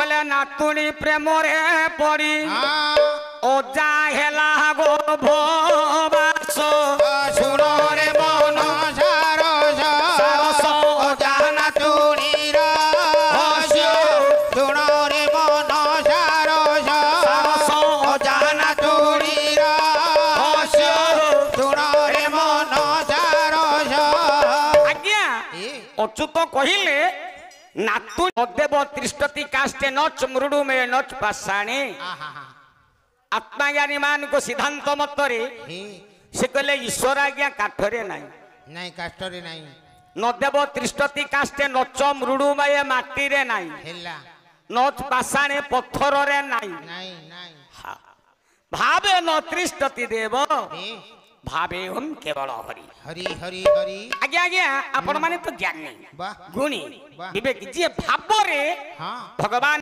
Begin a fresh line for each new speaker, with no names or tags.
कहले नातुणी प्रेम रे पड़ी ओजा हेला गो भोबास
सुनो रे मन सारस
सारस
ओजा नातुणी रहस्य सुनो रे मन सारस
सारस
ओजा नातुणी रहस्य सुनो रे मन सारस
आज्ञा अच्युत कहिले नातु देव त्रिष्टति काष्टे नच मृडु में नच पाषाणी आत्माज्ञानी मान को सिद्धांत मतरे से कहले ईश्वर आज्ञा काठरे नाही
नहीं काष्टरे नहीं
नदेव त्रिष्टति काष्टे नच मृडुमय माटी रे नाही
हेला
नच पाषाणे पत्थर रे नाही
नहीं नहीं
भावे न त्रिष्टति देव भावे हम केवल हरि
हरि हरि हरि
आज्ञा आज्ञा आपण माने तो ज्ञानी
वाह
गुणी
वाह
विवेक जी भाव रे
हाँ
भगवान